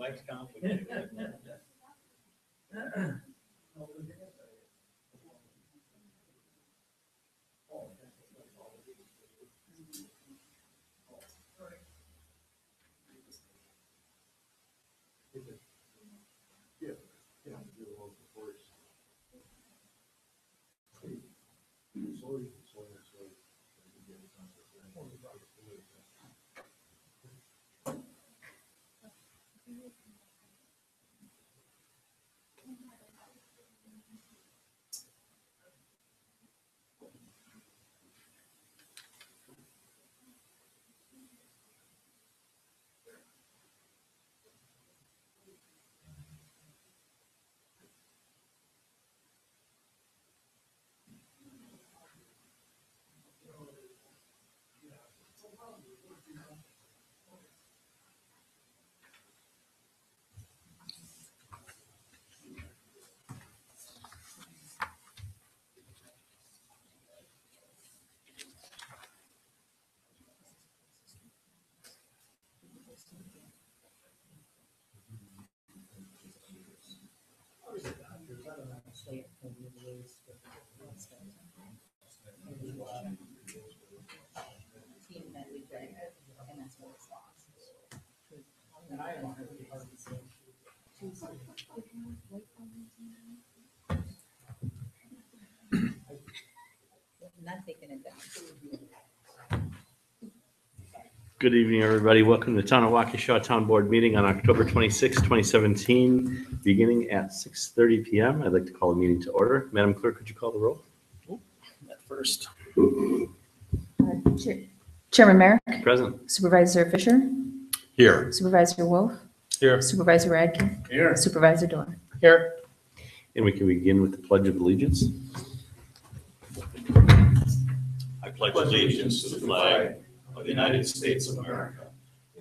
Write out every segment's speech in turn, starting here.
Life's complicated. Good evening, everybody. Welcome to the Town of Waukesha Town Board meeting on October 26, 2017, beginning at 6:30 p.m. I'd like to call the meeting to order. Madam Clerk, could you call the roll? At first. Chairman Merrick. Present. Supervisor Fisher. Here. Supervisor Wolf. Here. Supervisor Radke. Here. Supervisor Dorr. Here. And we can begin with the Pledge of Allegiance. I pledge allegiance to the flag of the United States of America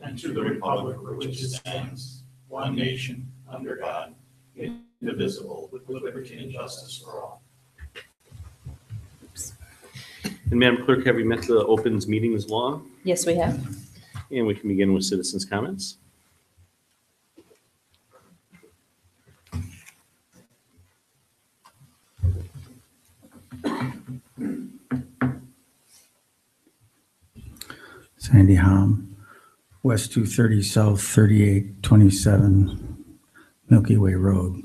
and to the republic for which it stands, one nation, under God, indivisible, with liberty and justice for all. And Madam Clerk, have we met the opens meetings law? Yes, we have. And we can begin with citizens' comments. Sandy Hom, West 230 South 3827 Milky Way Road.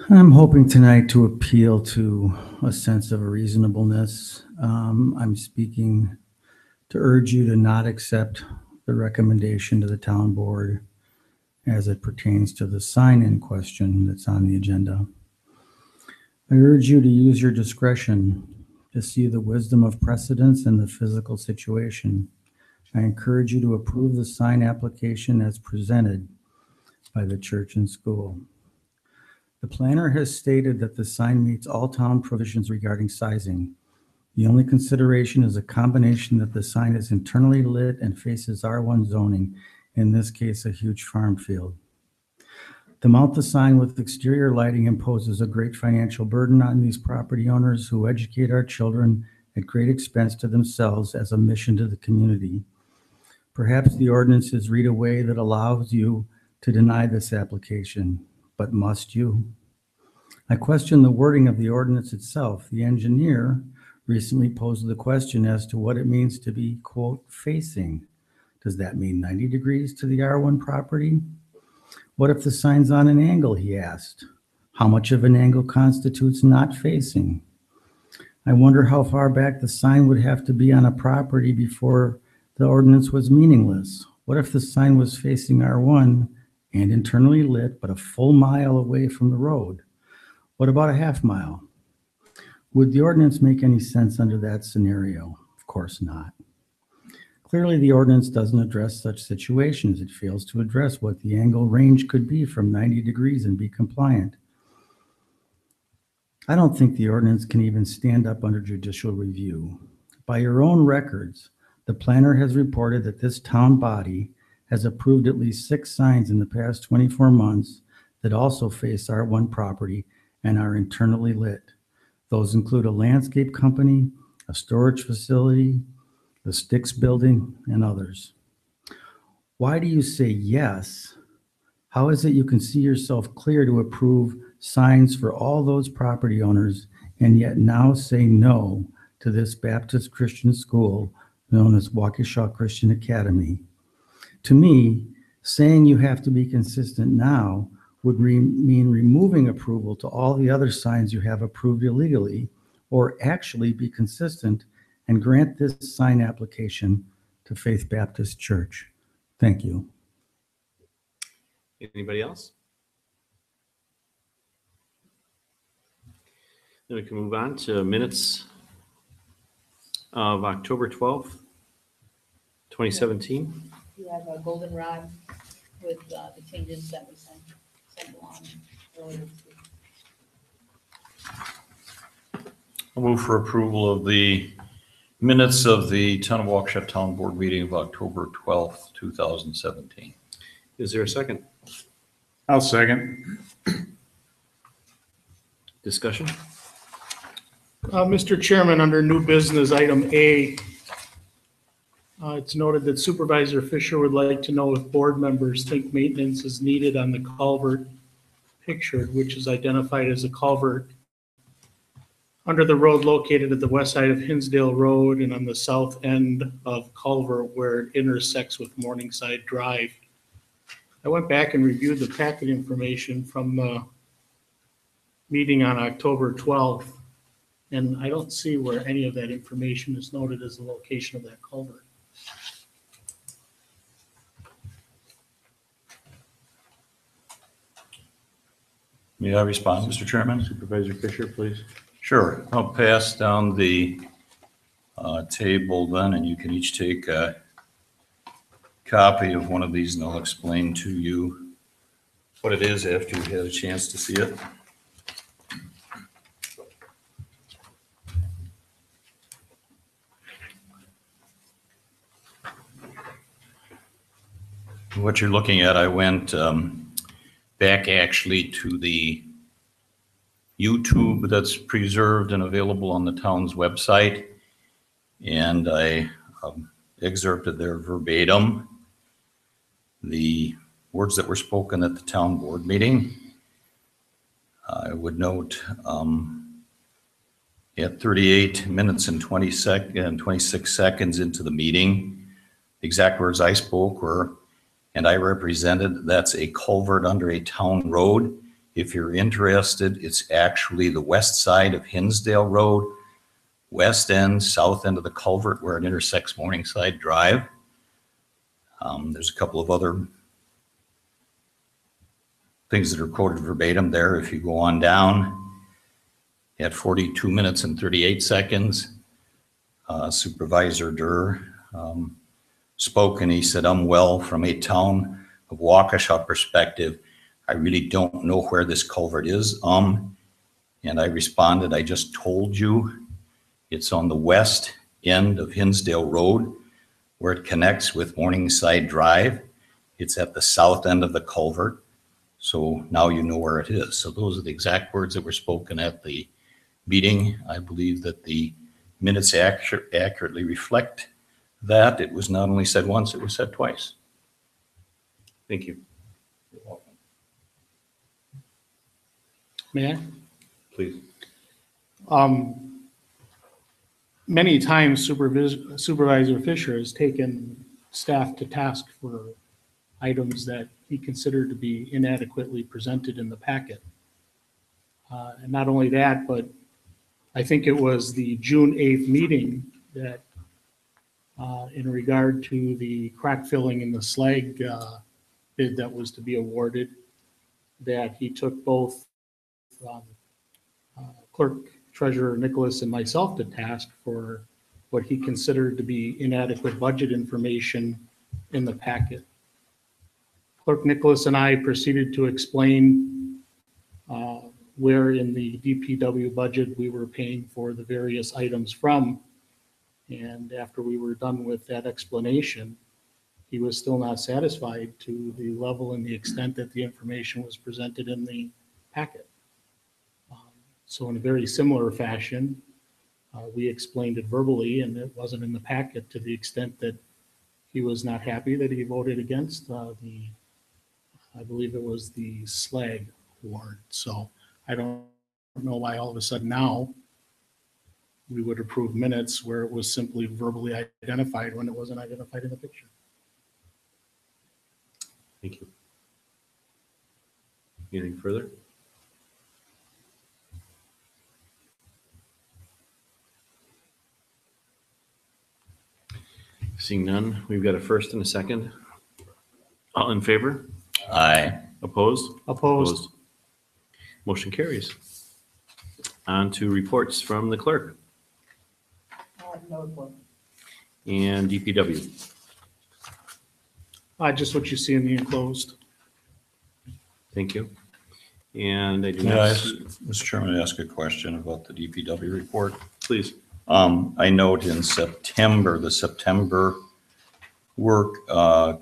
I'm hoping tonight to appeal to a sense of reasonableness. I'm speaking to urge you to not accept the recommendation to the town board as it pertains to the sign-in question that's on the agenda. I urge you to use your discretion to see the wisdom of precedence in the physical situation. I encourage you to approve the sign application as presented by the church and school. The planner has stated that the sign meets all town provisions regarding sizing. The only consideration is a combination that the sign is internally lit and faces R1 zoning, in this case, a huge farm field. To mount the sign with exterior lighting imposes a great financial burden on these property owners who educate our children at great expense to themselves as a mission to the community. Perhaps the ordinances read a way that allows you to deny this application, but must you? I question the wording of the ordinance itself. The engineer recently posed the question as to what it means to be, quote, facing. Does that mean 90 degrees to the R1 property? What if the sign's on an angle, he asked. How much of an angle constitutes not facing? I wonder how far back the sign would have to be on a property before the ordinance was meaningless. What if the sign was facing R1 and internally lit, but a full mile away from the road? What about a half mile? Would the ordinance make any sense under that scenario? Of course not. Clearly, the ordinance doesn't address such situations. It fails to address what the angle range could be from 90 degrees and be compliant. I don't think the ordinance can even stand up under judicial review. By your own records, the planner has reported that this town body has approved at least 6 signs in the past 24 months that also face R1 property and are internally lit. Those include a landscape company, a storage facility, the Sticks building, and others. Why do you say yes? How is it you can see yourself clear to approve signs for all those property owners and yet now say no to this Baptist Christian school known as Waukesha Christian Academy? To me, saying you have to be consistent now would mean removing approval to all the other signs you have approved illegally, or actually be consistent and grant this sign application to Faith Baptist Church. Thank you. Anybody else? Then we can move on to minutes of October 12th, 2017. You have a goldenrod with the changes that we sent along earlier this week. I'll move for approval of the minutes of the Town of Waukesha Town Board meeting of October 12th, 2017. Is there a second? I'll second. Discussion? Mr. Chairman, under new business, item A, it's noted that Supervisor Fisher would like to know if board members think maintenance is needed on the culvert pictured, which is identified as a culvert under the road located at the west side of Hinsdale Road and on the south end of culvert where it intersects with Morningside Drive. I went back and reviewed the packet information from the meeting on October 12th, and I don't see where any of that information is noted as the location of that culvert. May I respond, Mr. Chairman? Supervisor Fisher, please. Sure. I'll pass down the table then, and you can each take a copy of one of these, and I'll explain to you what it is after you've had a chance to see it. What you're looking at, I went back actually to the YouTube that's preserved and available on the town's website, and I excerpted there verbatim the words that were spoken at the town board meeting. I would note at 38 minutes and 26 seconds into the meeting, the exact words I spoke were, and I represented, that's a culvert under a town road. If you're interested, it's actually the west side of Hinsdale Road, west end, south end of the culvert where it intersects Morningside Drive. There's a couple of other things that are quoted verbatim there. If you go on down at 42 minutes and 38 seconds, Supervisor Durr spoke and he said, well, from a town of Waukesha perspective, I really don't know where this culvert is. And I responded, I just told you it's on the west end of Hinsdale Road where it connects with Morningside Drive. It's at the south end of the culvert. So now you know where it is. So those are the exact words that were spoken at the meeting. I believe that the minutes accurately reflect that. It was not only said once, it was said twice. Thank you. You're welcome. May I? Please. Many times Supervisor Fisher has taken staff to task for items that he considered to be inadequately presented in the packet. And not only that, but I think it was the June 8th meeting that in regard to the crack filling in the slag bid that was to be awarded, that he took both Clerk Treasurer Nicholas and myself to task for what he considered to be inadequate budget information in the packet. Clerk Nicholas and I proceeded to explain where in the DPW budget we were paying for the various items from. And after we were done with that explanation, he was still not satisfied to the level and the extent that the information was presented in the packet. So in a very similar fashion, we explained it verbally, and it wasn't in the packet to the extent that he was not happy that he voted against I believe it was the slag warrant. So I don't know why all of a sudden now we would approve minutes where it was simply verbally identified when it wasn't identified in the picture. Thank you. Anything further? Seeing none, we've got a first and a second. All in favor? Aye. Opposed? Opposed? Motion carries. On to reports from the clerk No report. and DPW. Just what you see in the enclosed. Thank you. And I do May I not ask, see, Mr. Chairman, ask a question about the DPW report? please. I note in September, the September work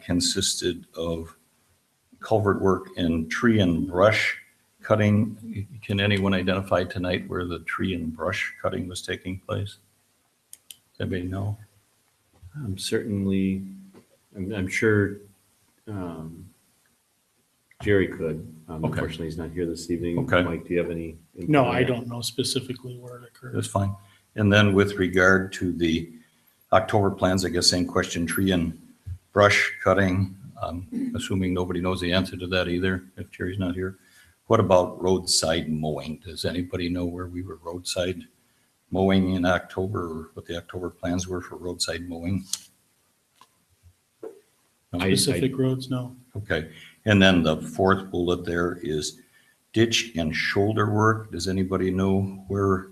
consisted of culvert work and tree and brush cutting. Can anyone identify tonight where the tree and brush cutting was taking place? Does anybody know? I'm certainly, I'm sure Jerry could. Okay. Unfortunately, he's not here this evening. Okay. Mike, do you have any? input No, on I that? don't know specifically where it occurred. That's fine. And then with regard to the October plans, I guess same question, tree and brush cutting. Assuming nobody knows the answer to that either, if Jerry's not here. What about roadside mowing? Does anybody know where we were roadside mowing in October, or what the October plans were for roadside mowing? No? Specific roads, no. Okay, and then the fourth bullet there is ditch and shoulder work. Does anybody know where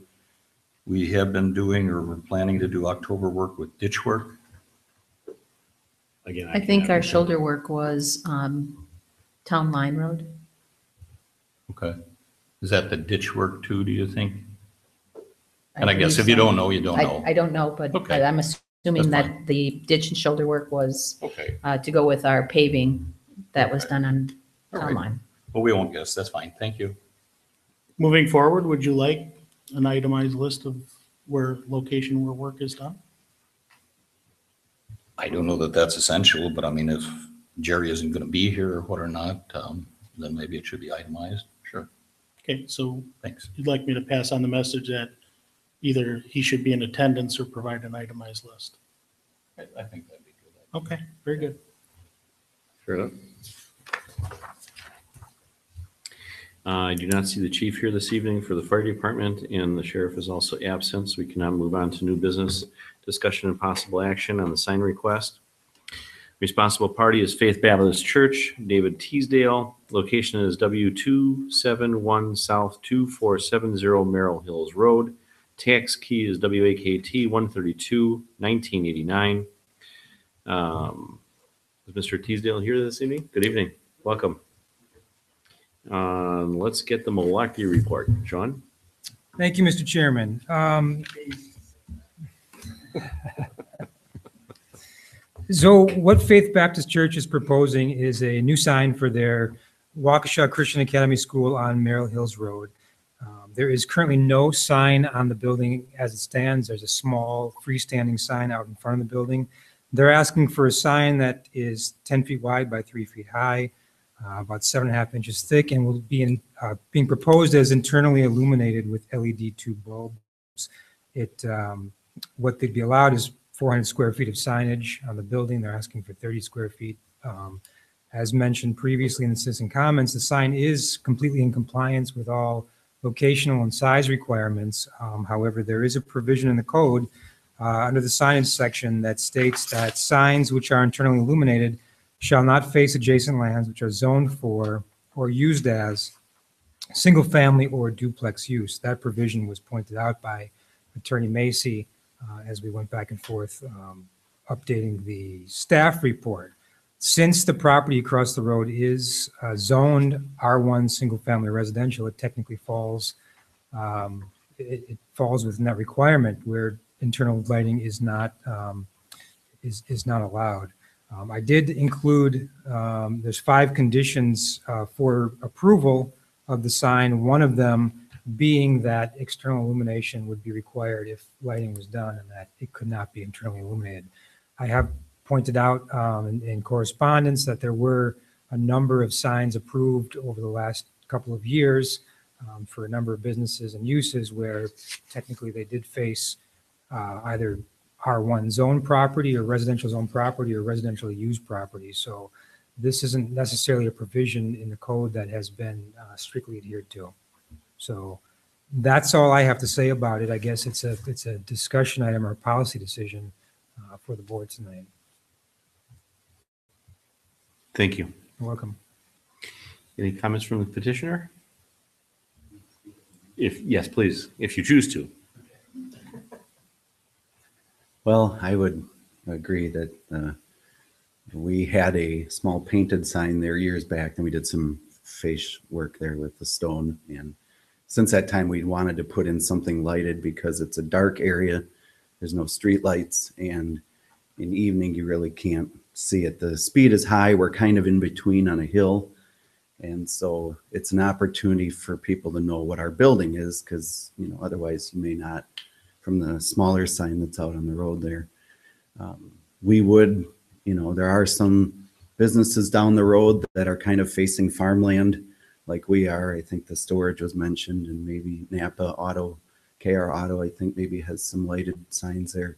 we have been doing or we're planning to do October work with ditch work? Again, I think cannot our recall. shoulder work was Town Line Road. Okay, is that the ditch work too, do you think? And I guess believe if you so. don't know, you don't know. I don't know, but Okay. I'm assuming That's that the ditch and shoulder work was Okay, to go with our paving that was Okay. done on all Town right. Line. Well, we won't guess, that's fine, thank you. Moving forward, would you like an itemized list of where location where work is done? I don't know that that's essential, but I mean, if Jerry isn't going to be here or what or not, then maybe it should be itemized. Sure, Okay, so thanks. you'd like me to pass on the message that either he should be in attendance or provide an itemized list? I think that'd be good. Okay, very good. Fair enough. I do not see the chief here this evening for the fire department, and the sheriff is also absent, so we can now move on to new business discussion and possible action on the sign request. Responsible party is Faith Baptist Church, David Teasdale. Location is W271 South 2470 Merrill Hills Road. Tax key is WAKT 132 1989. Is Mr. Teasdale here this evening? Good evening. Welcome. Let's get the Milwaukee report. Sean? Thank you, Mr. Chairman. So what Faith Baptist Church is proposing is a new sign for their Waukesha Christian Academy School on Merrill Hills Road. There is currently no sign on the building as it stands. There's a small freestanding sign out in front of the building. They're asking for a sign that is 10 feet wide by 3 feet high, about 7.5 inches thick, and will be being proposed as internally illuminated with LED tube bulbs. What they'd be allowed is 400 square feet of signage on the building. They're asking for 30 square feet. As mentioned previously in the citizen comments, the sign is completely in compliance with all locational and size requirements. However, there is a provision in the code under the signage section that states that signs which are internally illuminated shall not face adjacent lands which are zoned for or used as single-family or duplex use. That provision was pointed out by Attorney Macy as we went back and forth updating the staff report. Since the property across the road is zoned R1 single-family residential, it technically falls it falls within that requirement where internal lighting is not allowed. I did include there's 5 conditions for approval of the sign. One of them being that external illumination would be required if lighting was done and that it could not be internally illuminated. I have pointed out in correspondence that there were a number of signs approved over the last couple of years for a number of businesses and uses where technically they did face either R1 zone property or residential zone property or residential use property. So this isn't necessarily a provision in the code that has been strictly adhered to. So that's all I have to say about it. I guess it's a discussion item or a policy decision for the board tonight. Thank you. You're welcome. Any comments from the petitioner? Yes, please, if you choose to. Well, I would agree that we had a small painted sign there years back, and we did some face work there with the stone. And since that time, we wanted to put in something lighted because it's a dark area. There's no street lights, and in the evening, you really can't see it. The speed is high. We're kind of in between on a hill. And so it's an opportunity for people to know what our building is, because, you know, otherwise you may not, from the smaller sign that's out on the road there. We would, you know, there are some businesses down the road that are kind of facing farmland like we are. I think the storage was mentioned, and maybe Napa Auto, KR Auto, I think maybe has some lighted signs there.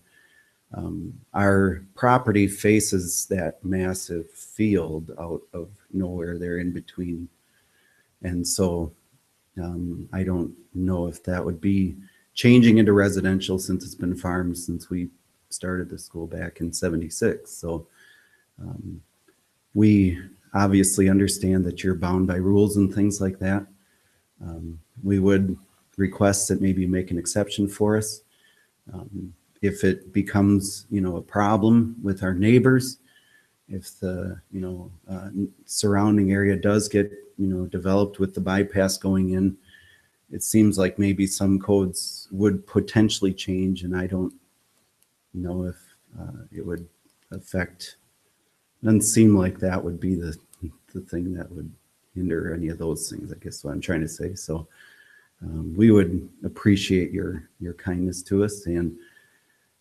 Our property faces that massive field out of nowhere there in between. And so I don't know if that would be changing into residential, since it's been farmed since we started the school back in '76. So we obviously understand that you're bound by rules and things like that. We would request that maybe make an exception for us. If it becomes, you know, a problem with our neighbors, if the, you know, surrounding area does get, you know, developed with the bypass going in, it seems like maybe some codes would potentially change, and I don't know if it would affect. Doesn't seem like that would be the thing that would hinder any of those things, I guess what I'm trying to say. So we would appreciate your kindness to us, and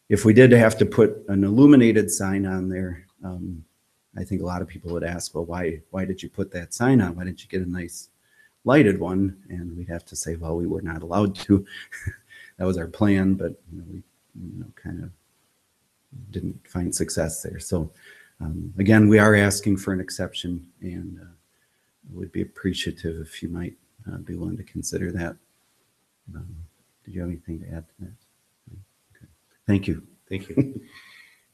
if we did have to put an illuminated sign on there, I think a lot of people would ask, well, why did you put that sign on? Why didn't you get a nice lighted one? And we'd have to say, well, we were not allowed to. That was our plan, but you know, we, you know, kind of didn't find success there. So again, we are asking for an exception, and would be appreciative if you might be willing to consider that. Did you have anything to add to that? Okay. Thank you. Thank you.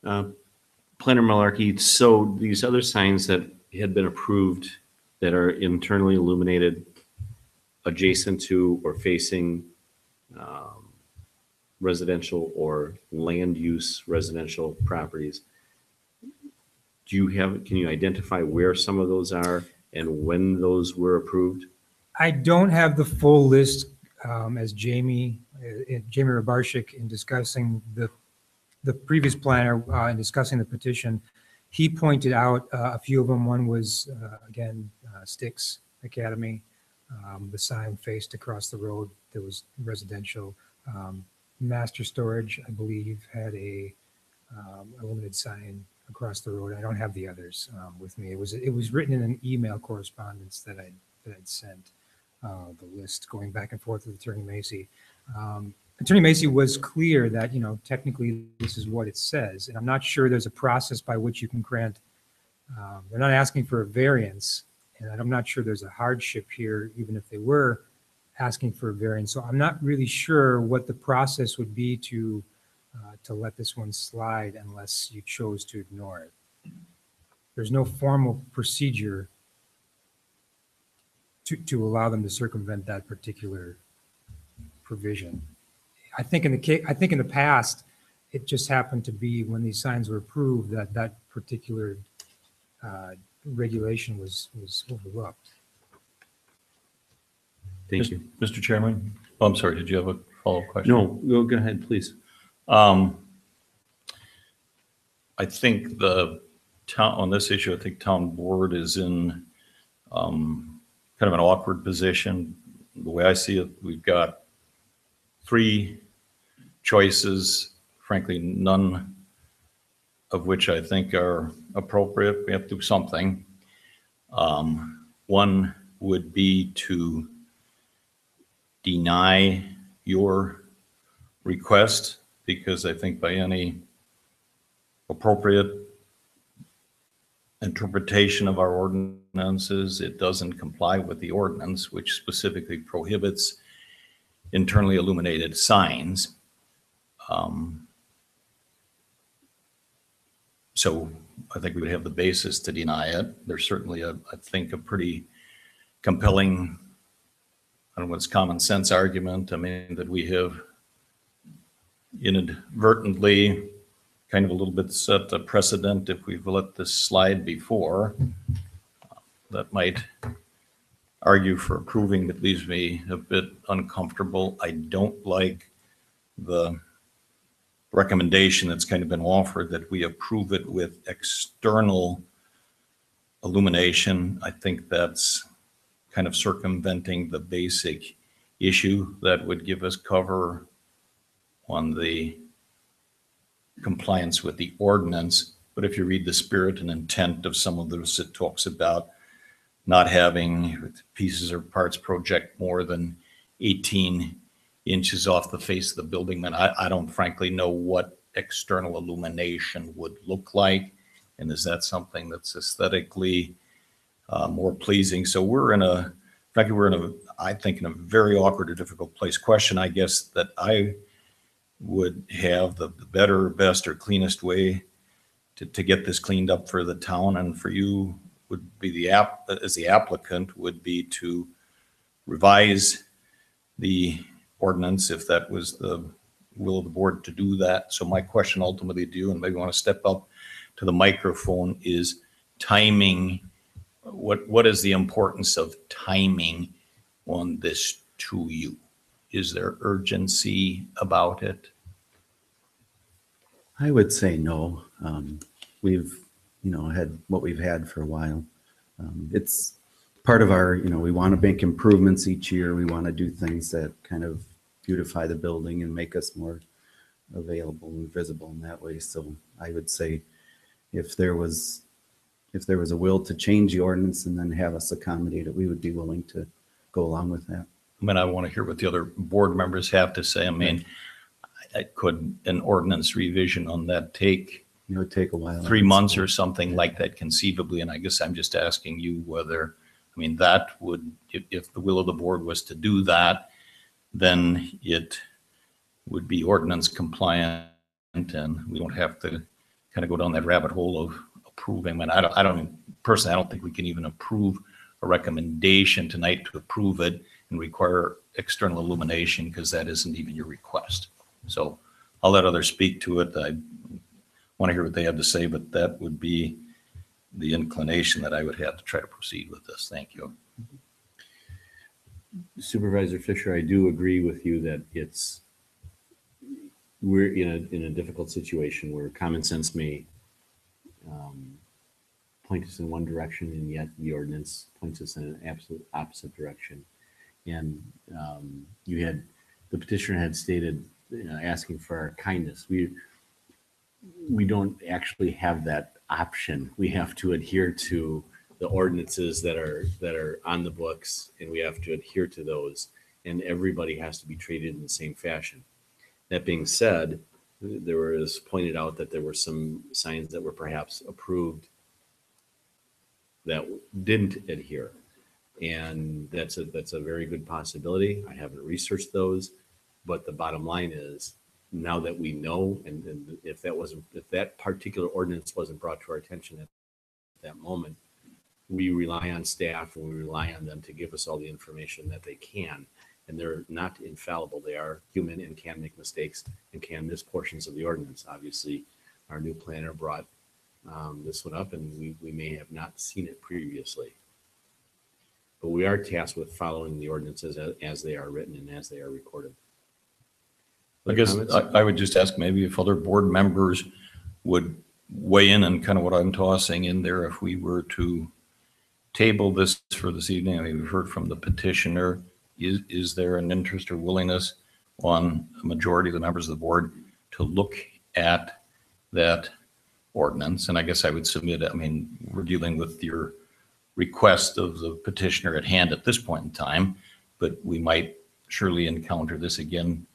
Planner Malarkey, so these other signs that had been approved that are internally illuminated adjacent to or facing residential or land use residential properties, can you identify where some of those are and when those were approved? I don't have the full list as Jamie Rabarchik in discussing the previous planner in discussing the petition. He pointed out a few of them. One was, again, Sticks Academy. The sign faced across the road. There was residential. Master Storage, I believe, had a limited sign across the road. I don't have the others with me. It was written in an email correspondence that I'd sent, the list going back and forth with Attorney Macy. Attorney Macy was clear that, you know, technically this is what it says, and I'm not sure there's a process by which you can grant. They're not asking for a variance, and I'm not sure there's a hardship here, even if they were asking for a variance. So I'm not really sure what the process would be to let this one slide unless you chose to ignore it. There's no formal procedure to allow them to circumvent that particular provision. I think in the past, it just happened to be when these signs were approved that particular regulation was overlooked. Thank you. Mr. Chairman? Oh, I'm sorry, did you have a follow-up question? No, go ahead, please. I think the town, on this issue, I think town board is in kind of an awkward position. The way I see it, we've got 3 choices, frankly, none of which I think are appropriate. We have to do something. One would be to deny your request, because I think by any appropriate interpretation of our ordinances, it doesn't comply with the ordinance, which specifically prohibits internally illuminated signs. So I think we would have the basis to deny it. There's certainly I think a pretty compelling, I don't know what's common sense argument. I mean, that we have inadvertently kind of a little bit set a precedent if we've let this slide before. That might argue for approving, but leaves me a bit uncomfortable. I don't like the recommendation that's kind of been offered that we approve it with external illumination. I think that's kind of circumventing the basic issue that would give us cover on the compliance with the ordinance. But if you read the spirit and intent of some of those, it talks about not having pieces or parts project more than 18 inches off the face of the building. And I don't frankly know what external illumination would look like. And is that something that's aesthetically more pleasing? So I think in a very awkward or difficult place. Question, I guess, that I would have the better, best, or cleanest way to get this cleaned up for the town and for you would be as the applicant would be to revise the ordinance if that was the will of the board to do that. So my question ultimately to you, and maybe want to step up to the microphone, is timing. What is the importance of timing on this to you? Is there urgency about it? I would say no. We've, had what we've had for a while. It's part of our, we want to make improvements each year. We want to do things that kind of beautify the building and make us more available and visible in that way. So I would say if there was a will to change the ordinance and then have us accommodate it, we would be willing to go along with that. I mean, I want to hear what the other board members have to say. I mean, could an ordinance revision on that take? It would take a while. 3 months or something like that conceivably? And I guess I'm just asking you whether, that would, if the will of the board was to do that, then it would be ordinance compliant and we don't have to kind of go down that rabbit hole of approving. And I don't personally, I don't think we can even approve a recommendation tonight to approve it and require external illumination because that isn't even your request. So I'll let others speak to it. I want to hear what they have to say, but that would be the inclination that I would have to try to proceed with this. Thank you. Supervisor Fisher, I do agree with you that we're in a difficult situation where common sense may point us in one direction, and yet the ordinance points us in an absolute opposite direction. And the petitioner had stated, asking for our kindness. We don't actually have that option. We have to adhere to the ordinances that are on the books, and we have to adhere to those, and everybody has to be treated in the same fashion. That being said, there was pointed out that there were some signs that were perhaps approved that didn't adhere, and that's a very good possibility. I haven't researched those, but the bottom line is, now that we know, and if that particular ordinance wasn't brought to our attention at that moment, we rely on staff and we rely on them to give us all the information that they can. And they're not infallible. They are human and can make mistakes and can miss portions of the ordinance. Obviously, our new planner brought this one up, and we may have not seen it previously. But we are tasked with following the ordinances as they are written and as they are recorded. I guess I would just ask maybe if other board members would weigh in on kind of what I'm tossing in there. If we were to table this for this evening, I mean, we've heard from the petitioner. Is there an interest or willingness on a majority of the members of the board to look at that ordinance, and I guess I would submit, I mean, we're dealing with your request of the petitioner at hand at this point in time, but we might surely encounter this again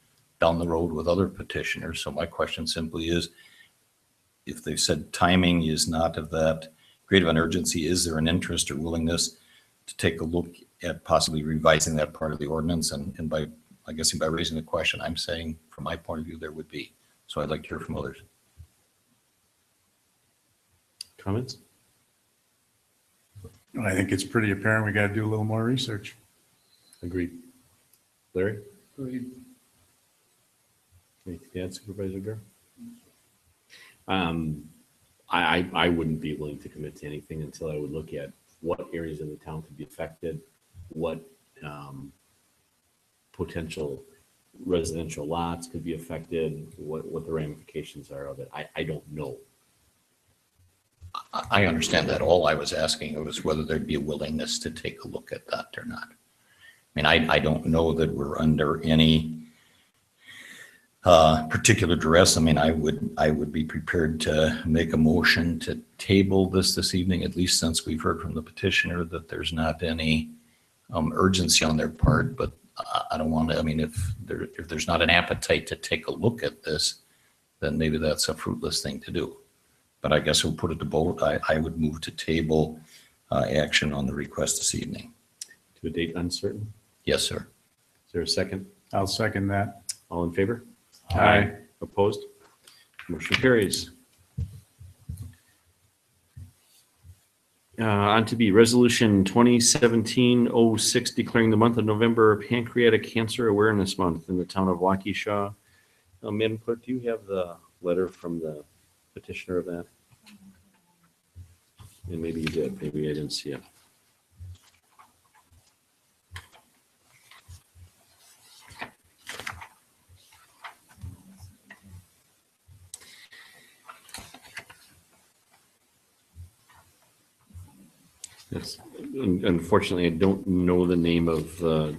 down the road with other petitioners. So my question simply is, if they said timing is not of that great of an urgency, is there an interest or willingness to take a look at possibly revising that part of the ordinance? And by, I guess by raising the question, I'm saying from my point of view, there would be. So I'd like to hear from others. Comments? I think it's pretty apparent we got to do a little more research. Agreed. Larry? Anything to add, Supervisor Durr? I wouldn't be willing to commit to anything until I would look at what areas of the town could be affected, what potential residential lots could be affected, what the ramifications are of it. I don't know. I understand that. All I was asking was whether there'd be a willingness to take a look at that or not. I mean, I don't know that we're under any particular duress. I mean, I would be prepared to make a motion to table this evening, at least since we've heard from the petitioner that there's not any urgency on their part. But I don't want to, I mean, if there's not an appetite to take a look at this, then maybe that's a fruitless thing to do. But I guess we'll put it to vote. I would move to table action on the request this evening. To a date uncertain? Yes, sir. Is there a second? I'll second that. All in favor? Aye. Opposed? Motion carries. On to be Resolution 2017-06, declaring the month of November Pancreatic Cancer Awareness Month in the town of Waukesha. Madam Clerk, do you have the letter from the petitioner of that? And maybe you did, maybe I didn't see it. Yes, unfortunately, I don't know the name of the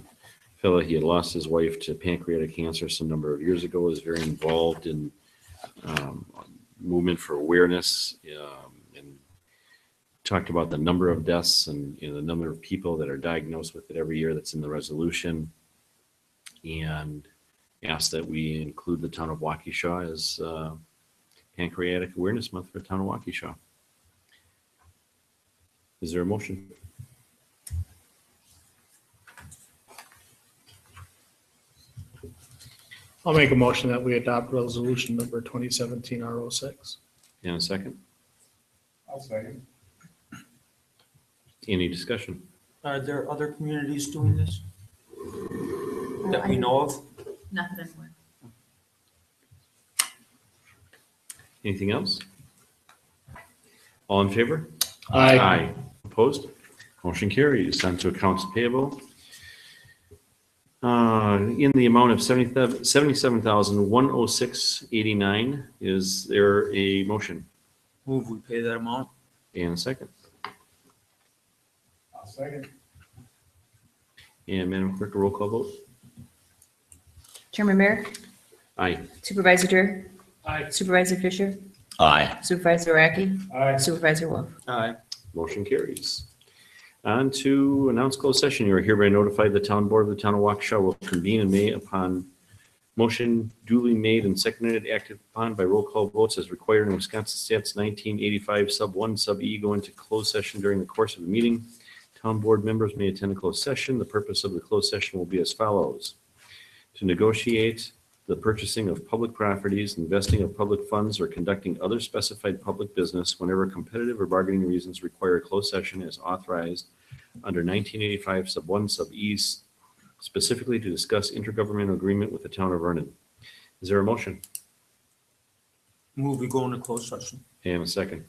fellow. He had lost his wife to pancreatic cancer some number of years ago, was very involved in movement for awareness, and talked about the number of deaths and the number of people that are diagnosed with it every year that's in the resolution, and asked that we include the town of Waukesha as Pancreatic Awareness Month for the town of Waukesha. Is there a motion? I'll make a motion that we adopt resolution number 2017 R06. And a second? I'll second. Any discussion? Are there other communities doing this that we know of? Not that I'm aware. Anything else? All in favor? Aye. Opposed? Motion carries. On to accounts payable. In the amount of $77,106.89. Is there a motion? Move we pay that amount? And a second? I'll second. And Madam Clerk, a roll call vote? Chairman Merrick, Aye. Supervisor Durr, Aye. Supervisor Fisher, Aye. Supervisor Radke, Aye. Supervisor Wolf. Aye. Motion carries. On to announce closed session. You are hereby notified the town board of the town of Waukesha will convene in May upon motion duly made and seconded, acted upon by roll call votes as required in Wisconsin Stats 1985 sub 1 sub E. Go into closed session during the course of the meeting. Town board members may attend a closed session. The purpose of the closed session will be as follows: to negotiate the purchasing of public properties, investing of public funds, or conducting other specified public business whenever competitive or bargaining reasons require a closed session as authorized under 1985 sub 1 sub E, specifically to discuss intergovernmental agreement with the town of Vernon. Is there a motion? Move we go into closed session? And a second?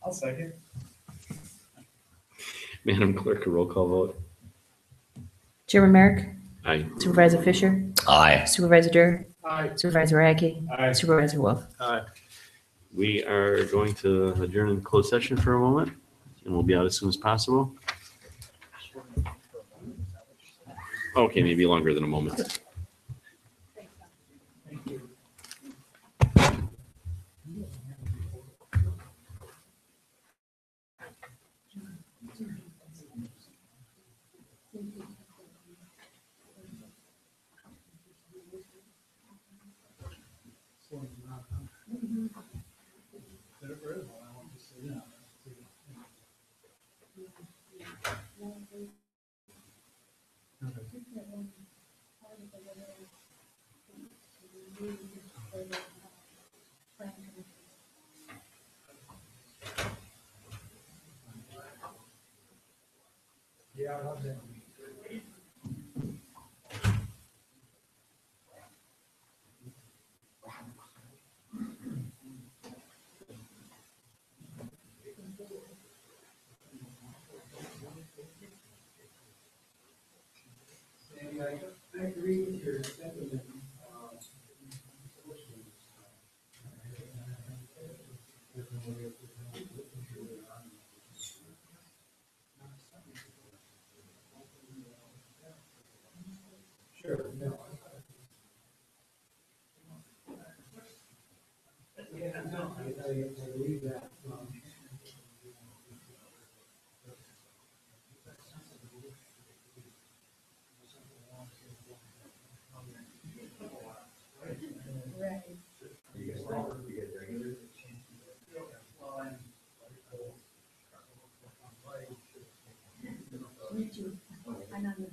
I'll second. Madam Clerk, a roll call vote? Chairman Merrick, Aye. Supervisor Fisher, Aye. Supervisor Durr, Aye. Supervisor Radke, Aye. Supervisor Wolf. Aye. We are going to adjourn in closed session for a moment, and we'll be out as soon as possible. Okay, maybe longer than a moment. Right. Me too. I'm on the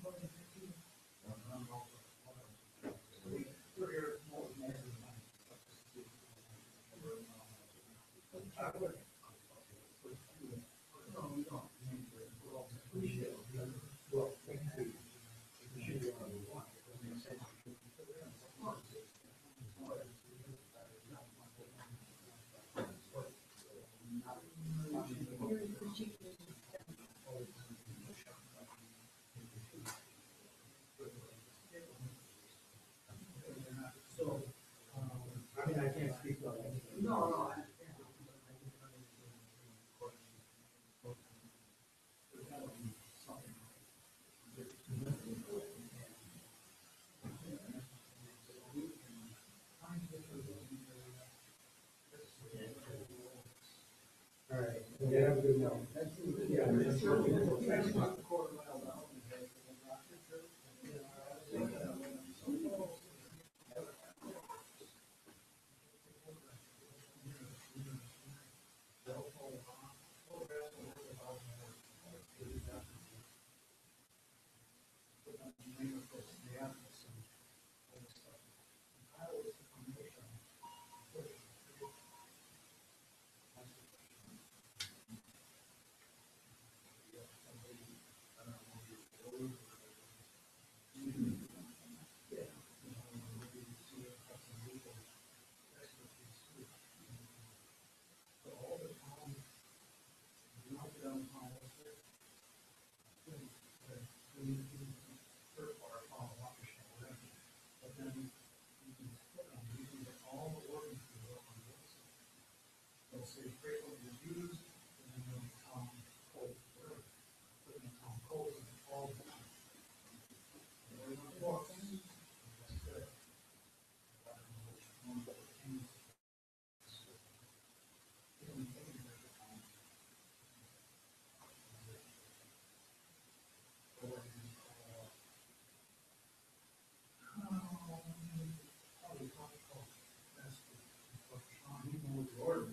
board.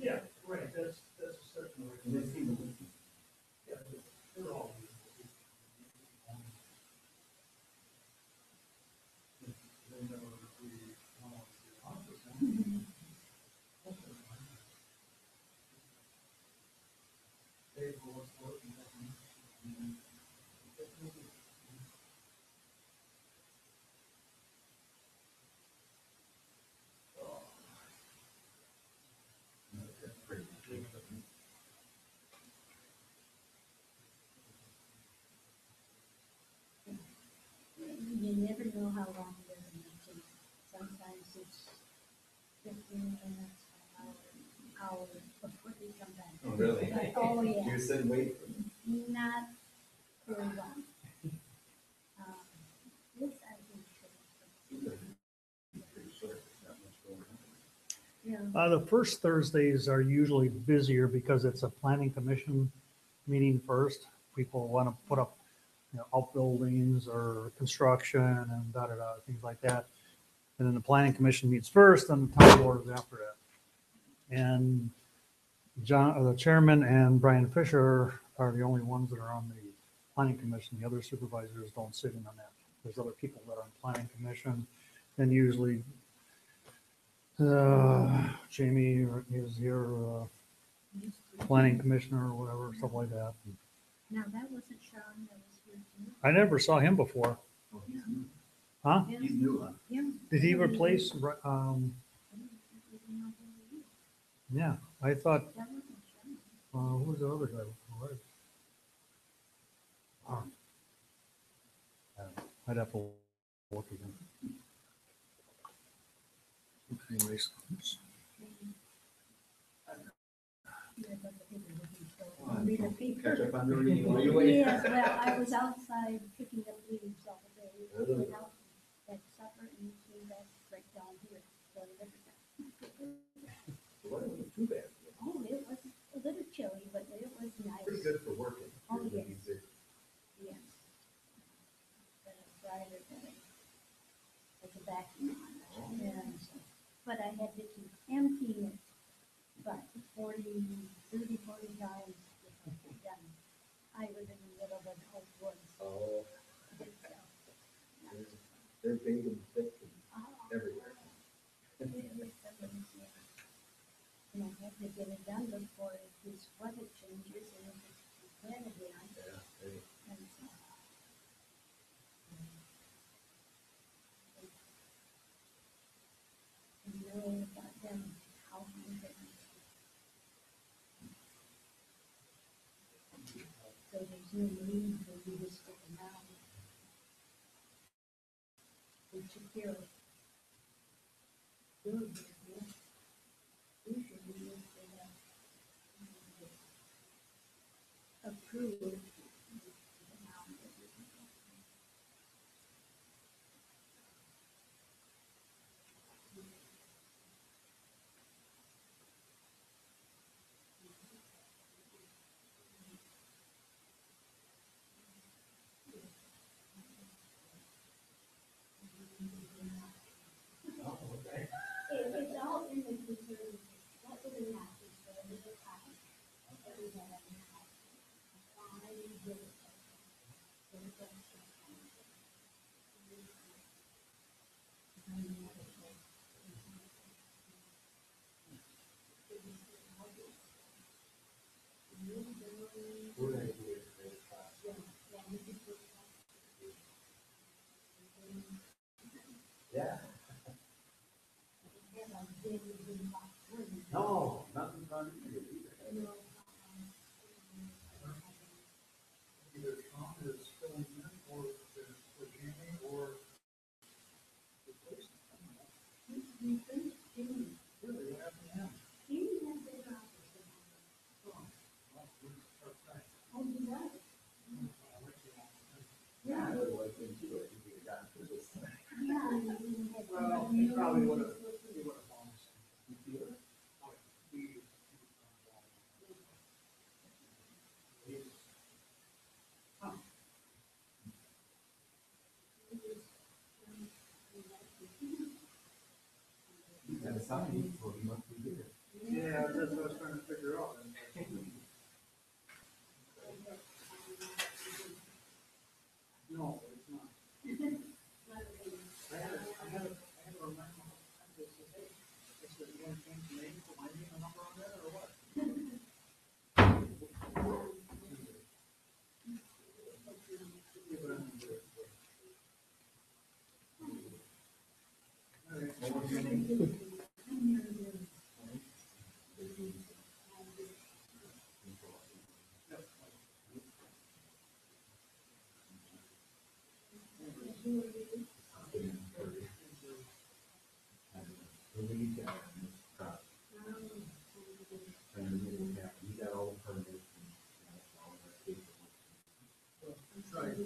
Yeah, right, that's a certain. Yeah, they're all. you never know how long it is in the meeting. Sometimes it's 15 minutes, an hour before they come back. Oh, really? Oh, yeah. You said wait. Not very long. This I think should. Yeah. The first Thursdays are usually busier because it's a planning commission meeting first. People want to put up, outbuildings or construction and da-da-da, things like that. And then the planning commission meets first and the town board is after that. And the chairman and Brian Fisher are the only ones that are on the planning commission. The other supervisors don't sit in on that. There's other people that are on planning commission, and usually Jamie is your planning commissioner or whatever, stuff like that. Now, that wasn't Sean, that was here too. I never saw him before. Huh? He's new, huh? Yeah. Did he replace, yeah, I thought, That wasn't Sean. who was the other guy before? I'd have to look again. Anyways. Catch up on the reading while you wait. Yes, well, I was outside picking up leaves all day. I went out, had supper, and came back right down here. So I never got- Well, it wasn't too bad. Oh, it was a little chilly, but it was nice. Pretty good for working. Oh, yes. Yes. But a brighter than like a vacuum on it. Yeah, so. But I had to keep emptying it, but 30, 40 times before I was done. I was in the middle of an old woods. Oh, So, they're big and thick and oh, everywhere. it was somebody's, yeah. And I had to get it done before this weather changes and it's wet again. Yeah, they, And so. And knowing about them, how hungry. So there's no need for you to stick around. We should hear it. Good, yeah. Usually we used to approve. It's all in the conservative, what was in that conservative time? That we had on the house. Why we did it. we're gonna do it for this class. Yeah. No, nothing's on you either. Either Tom is filling in or Jamie or. Really, what happened to him? Yeah, I would like them to do it. You got to do this. Well, he probably would have, he would have bounced. You got a sign, so you must be here. Yeah, that's what I was trying to figure out. No, it's not. I had a reminder. I said, you want to change the name, put my name and number on there, or what?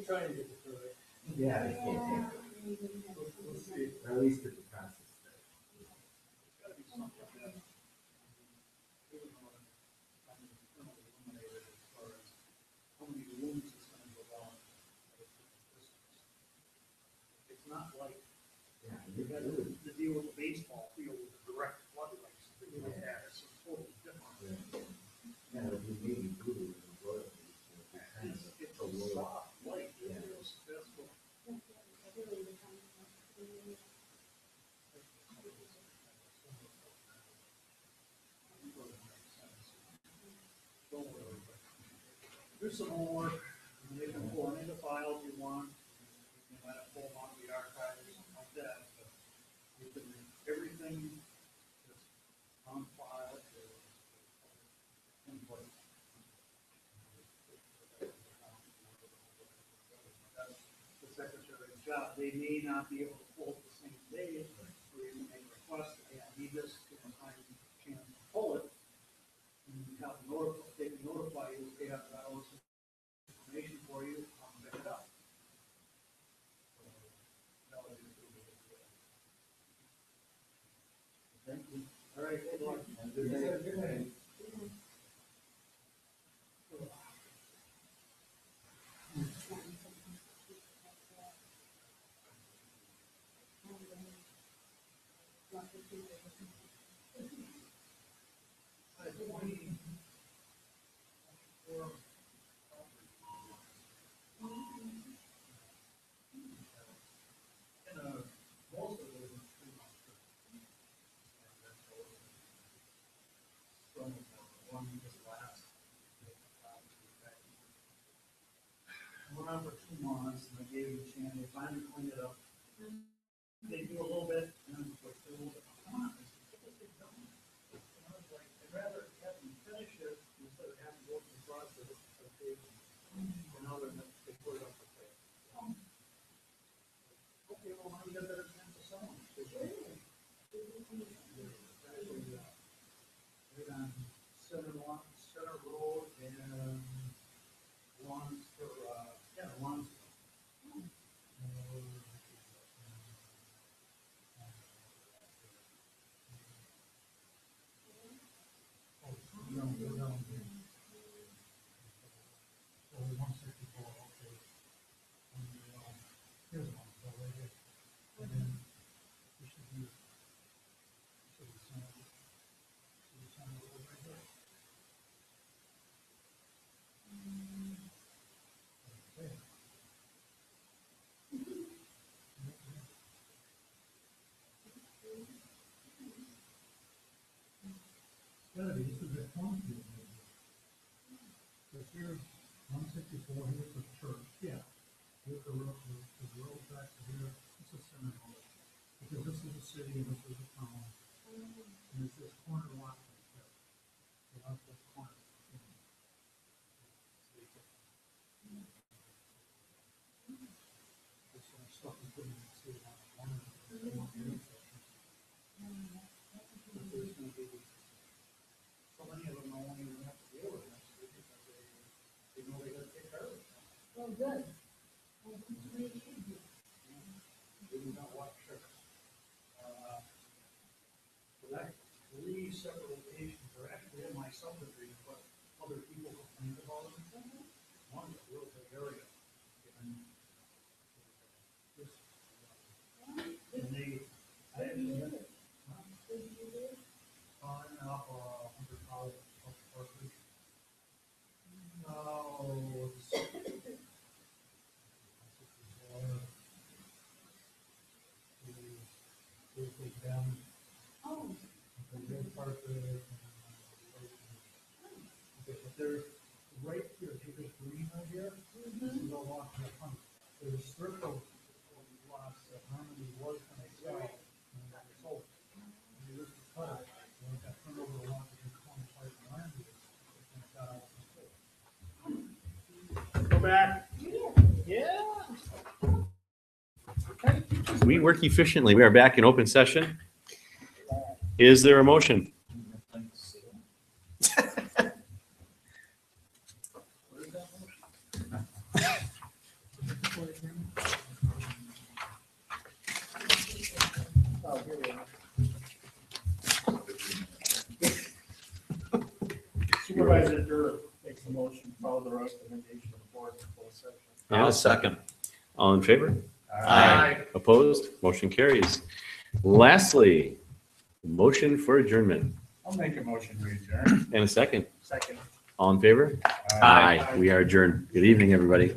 trying to get it right. Yeah. We'll see, or at least get the process. It's gotta be something that. Even though I'm eliminated as far as how many rooms it's gonna go down. It's not like you got to deal with the baseball field with the direct floodlights. Yeah, it's totally different. It's a soft light. It's that's what. Don't worry. Do some homework, and you can pull any of the files you want. You might have pulled on the archive or something like that, but you can, everything that's on file is input. That's the secretary's job. They may not be able to pull it the same day, or you can make requests, hey, I need this, give them time, chance to pull it. And have they can notify you, they have all this information for you, pick it up. Thank you. All right, good luck. Good day. Went on for 2 months, and I gave them a chance, they finally cleaned it up. They do a little bit, and then like, a little bit, come on, get this thing done. And I was like, I'd rather have them finish it instead of having to go through the process of paving. And now they put it up for sale. Okay, well, now you got a better chance of selling it. Right on Center Road and lawns for, lawns. No, go down here. So 164, okay. And, here's one, so right here. And then we should be, center road right here. Okay. Gotta be, this is a cornfield. So here's 164, here's the church. Yeah. Here's the road back to here. This is center road. Because this is a city and this is a town. And it's this corner lot right there. So that's this corner. This stuff is putting in the city on the corner. But there's going to be so many of them don't even have to deal with it because they know they got to take care of it. Well, good. Well, that's the way it should be. We do not watch trips. So that 3 separate locations are actually in my subdivision, but other people complain about them. One is a real big area. And this, and they, I actually had it. Fine, up 100,000 plus parkage. No, it's down. Oh. The real part of it. Okay, but there's right here, see this green right here? This is all off the front. There's a strip of lots that Harmony was going to sell, and that was sold. And they just cut it, and it got turned over to lots of corn-type land use, and it got out of control. Go back. Yeah. We work efficiently. We are back in open session. Is there a motion? Supervisor Durr makes the motion, to follow the recommendation of the board in closed session. I'll second. All in favor? Aye. Opposed? Motion carries. Lastly, motion for adjournment. I'll make a motion to adjourn. And a second. Second. All in favor? Aye. We are adjourned. Good evening, everybody.